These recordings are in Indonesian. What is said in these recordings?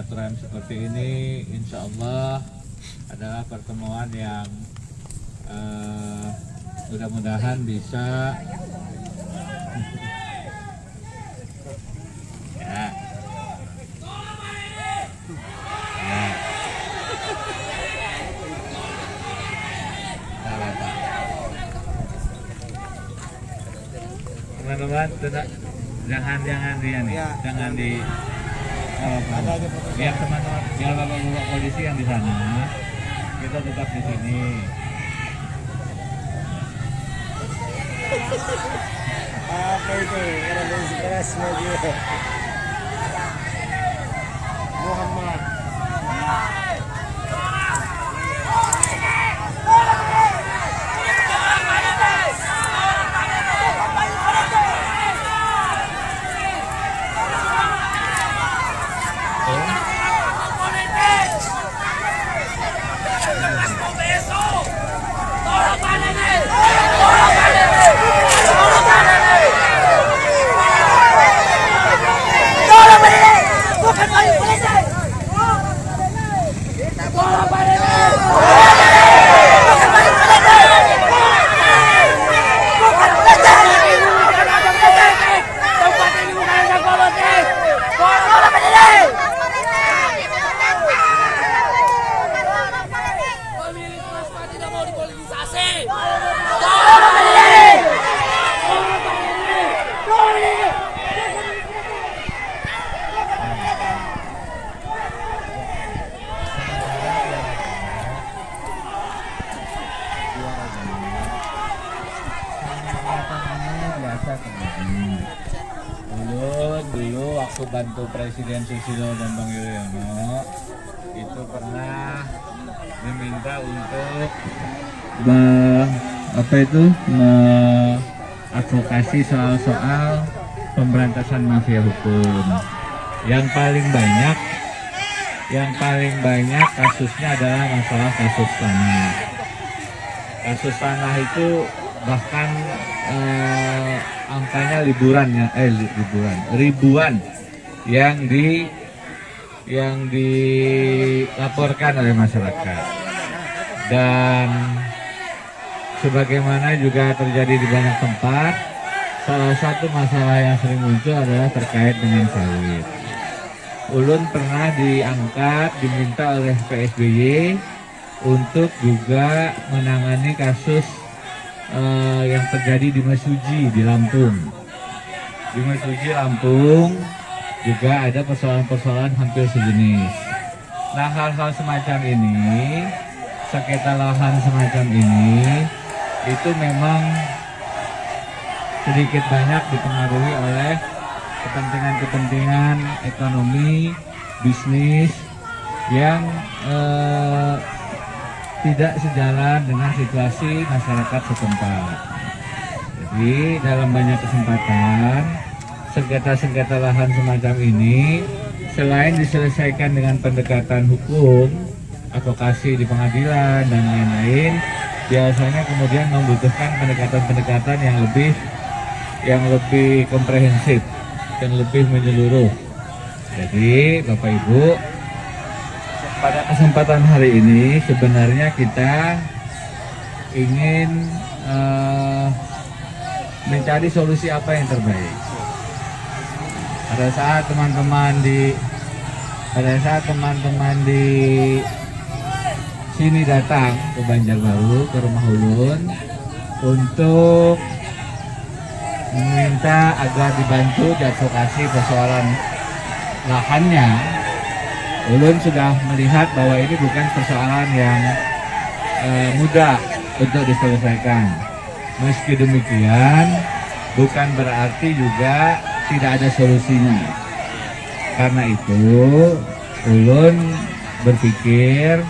silaturahim seperti ini insya Allah adalah pertemuan yang mudah-mudahan bisa ya. Teman-teman, jangan dia nih, ya. Jangan di biar teman-teman, biar bapak-bapak polisi yang di sana, kita tetap di sini. Apa itu? Keras lagi. Muhammad. Dulu waktu bantu Presiden Susilo dan Bang Yudhoyono itu pernah diminta untuk advokasi soal-soal pemberantasan mafia hukum. Yang paling banyak kasusnya adalah masalah kasus tanah. Kasus tanah itu bahkan angkanya ribuan yang dilaporkan oleh masyarakat. Dan sebagaimana juga terjadi di banyak tempat, salah satu masalah yang sering muncul adalah terkait dengan sawit. Ulun pernah diangkat, diminta oleh PSBY untuk juga menangani kasus yang terjadi di Mesuji di Lampung. Di Mesuji Lampung juga ada persoalan-persoalan hampir sejenis. Nah, hal-hal semacam ini, sengketa lahan semacam ini, itu memang sedikit banyak dipengaruhi oleh kepentingan-kepentingan ekonomi, bisnis yang tidak sejalan dengan situasi masyarakat setempat. Jadi dalam banyak kesempatan sengketa-sengketa lahan semacam ini selain diselesaikan dengan pendekatan hukum, advokasi di pengadilan dan lain-lain, biasanya kemudian membutuhkan pendekatan-pendekatan yang lebih komprehensif dan lebih menyeluruh. Jadi Bapak Ibu, pada kesempatan hari ini sebenarnya kita ingin mencari solusi apa yang terbaik. Pada saat teman-teman di sini datang ke Banjarbaru, ke rumah Ulun untuk meminta agar dibantu diadvokasi persoalan lahannya, Ulun sudah melihat bahwa ini bukan persoalan yang mudah untuk diselesaikan. Meski demikian, bukan berarti juga tidak ada solusinya. Karena itu, Ulun berpikir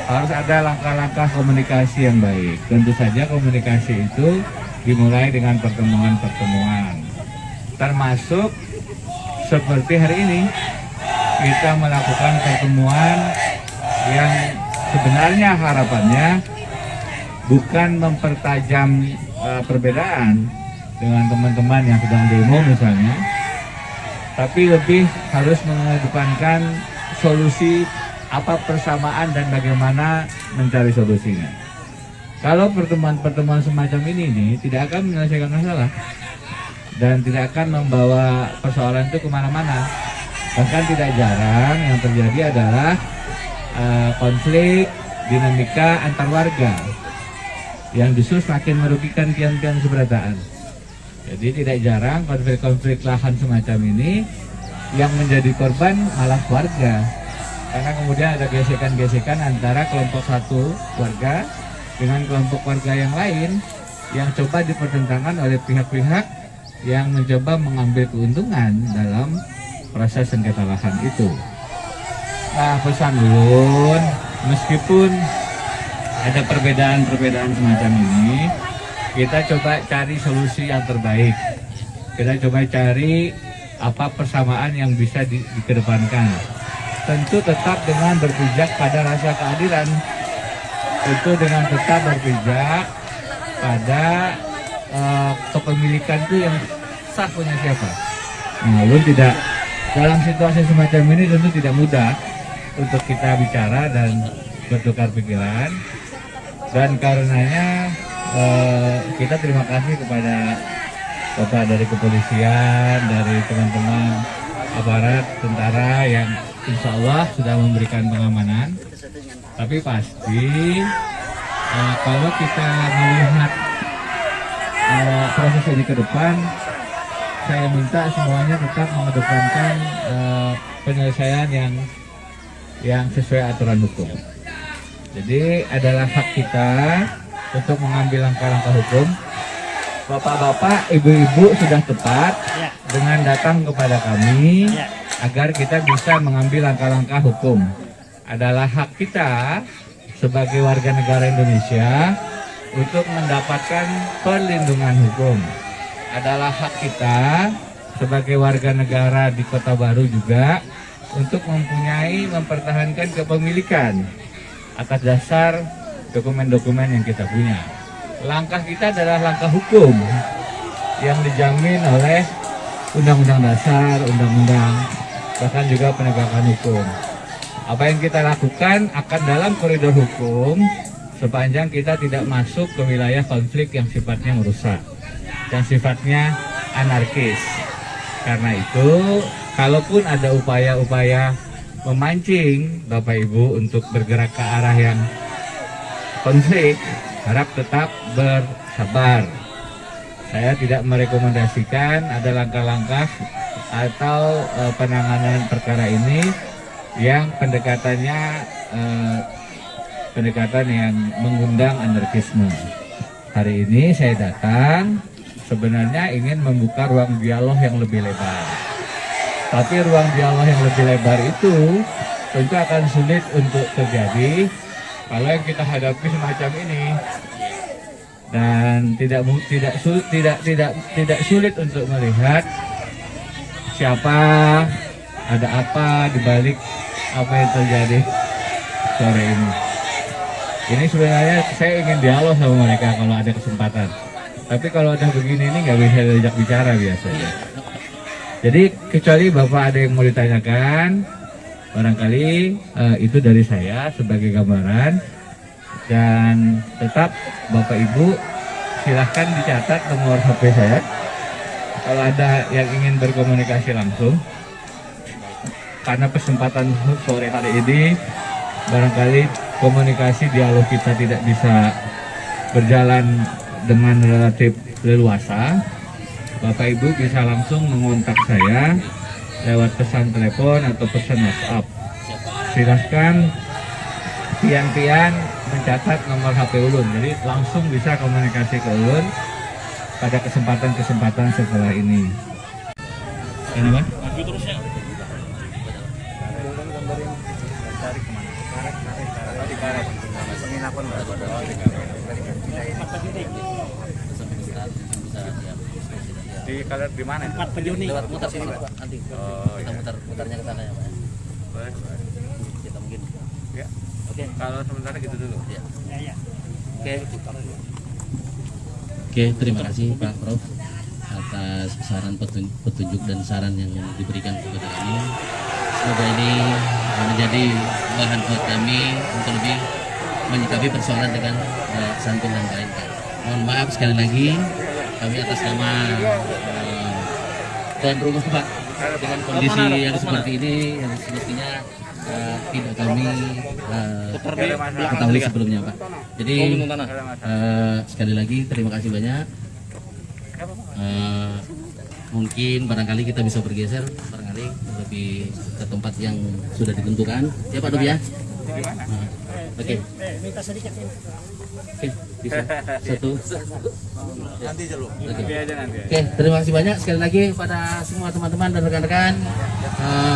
harus ada langkah-langkah komunikasi yang baik. Tentu saja komunikasi itu dimulai dengan pertemuan-pertemuan. Termasuk seperti hari ini, kita melakukan pertemuan yang sebenarnya harapannya bukan mempertajam perbedaan dengan teman-teman yang sedang demo misalnya, tapi lebih harus mengedepankan solusi apa persamaan dan bagaimana mencari solusinya. Kalau pertemuan-pertemuan semacam ini nih tidak akan menyelesaikan masalah dan tidak akan membawa persoalan itu kemana-mana. Bahkan tidak jarang yang terjadi adalah konflik dinamika antar warga yang justru semakin merugikan pian-pian seberataan. Jadi tidak jarang konflik-konflik lahan semacam ini yang menjadi korban malah warga, karena kemudian ada gesekan-gesekan antara kelompok satu warga dengan kelompok warga yang lain yang coba dipertentangkan oleh pihak-pihak yang mencoba mengambil keuntungan dalam proses sengketa lahan itu. Nah, pesan Ulun, meskipun ada perbedaan-perbedaan semacam ini, kita coba cari solusi yang terbaik. Kita coba cari apa persamaan yang bisa dikedepankan. Tentu tetap dengan berpijak pada rasa keadilan. Tentu dengan tetap berpijak pada kepemilikan itu yang sah punya siapa. Nah, Ulun tidak, dalam situasi semacam ini tentu tidak mudah untuk kita bicara dan bertukar pikiran, dan karenanya kita terima kasih kepada Bapak dari kepolisian, dari teman-teman aparat tentara yang insya Allah sudah memberikan pengamanan. Tapi pasti kalau kita melihat proses ini ke depan, saya minta semuanya tetap mengedepankan penyelesaian yang sesuai aturan hukum. Jadi adalah hak kita untuk mengambil langkah-langkah hukum. Bapak-bapak, ibu-ibu sudah tepat dengan datang kepada kami agar kita bisa mengambil langkah-langkah hukum. Adalah hak kita sebagai warga negara Indonesia untuk mendapatkan perlindungan hukum. Adalah hak kita sebagai warga negara di Kota Baru juga untuk mempertahankan kepemilikan atas dasar dokumen-dokumen yang kita punya. Langkah kita adalah langkah hukum yang dijamin oleh Undang-Undang Dasar, Undang-Undang, bahkan juga penegakan hukum. Apa yang kita lakukan akan dalam koridor hukum sepanjang kita tidak masuk ke wilayah konflik yang sifatnya merusak, yang sifatnya anarkis. Karena itu, kalaupun ada upaya-upaya memancing Bapak Ibu untuk bergerak ke arah yang konflik, harap tetap bersabar. Saya tidak merekomendasikan ada langkah-langkah atau penanganan perkara ini yang pendekatannya pendekatan yang mengundang anarkisme. Hari ini saya datang sebenarnya ingin membuka ruang dialog yang lebih lebar. Tapi ruang dialog yang lebih lebar itu tentu akan sulit untuk terjadi kalau yang kita hadapi semacam ini, dan tidak sulit untuk melihat siapa, ada apa di balik apa yang terjadi sore ini. Ini sebenarnya saya ingin dialog sama mereka kalau ada kesempatan. Tapi kalau ada begini ini nggak bisa diajak bicara biasanya. Jadi kecuali Bapak ada yang mau ditanyakan, barangkali itu dari saya sebagai gambaran. Dan tetap Bapak Ibu silahkan dicatat nomor HP saya kalau ada yang ingin berkomunikasi langsung. Karena kesempatan sore hari ini barangkali komunikasi dialog kita tidak bisa berjalan dengan relatif leluasa, Bapak Ibu bisa langsung mengontak saya lewat pesan telepon atau pesan WhatsApp. Silahkan pian-pian mencatat nomor HP Ulun, jadi langsung bisa komunikasi ke Ulun pada kesempatan-kesempatan setelah ini. Kenapa? Di kaler di mana? Tempat penjuni. Lewat muter sini Pak, nanti. Oh, kita iya. mutarnya ke sana ya Pak. Boleh. Kita mungkin. Ya. Oke. Kalau sementara gitu dulu. Ya. Ya. Oke. Oke, terima kasih Pak Prof atas saran petunjuk dan saran yang diberikan kepada kami. Semoga ini menjadi bahan buat kami untuk lebih menyikapi persoalan dengan santun dan baik. Mohon maaf sekali lagi kami atas nama tuan rumah Pak, dengan kondisi yang seperti ini yang semestinya tidak kami ketahui sebelumnya Pak. Jadi sekali lagi terima kasih banyak. Mungkin barangkali kita bisa bergeser barangkali lebih ke tempat yang sudah ditentukan ya Pak Dub ya. Oke. Oke, bisa satu. Nanti dulu. Oke, terima kasih banyak sekali lagi pada semua teman-teman dan rekan-rekan.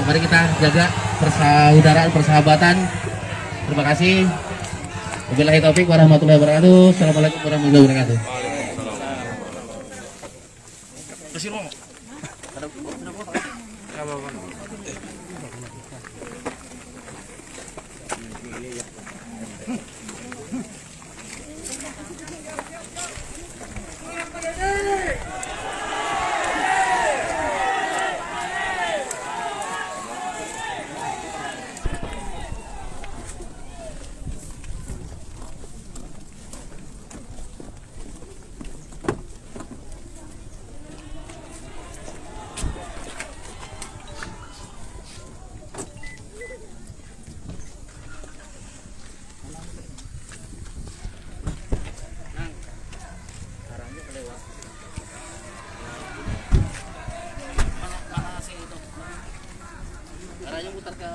Mari kita jaga persaudaraan, persahabatan. Terima kasih. Wabillahi taufik warahmatullahi wabarakatuh. Assalamualaikum warahmatullahi wabarakatuh. Arahnya mutar ke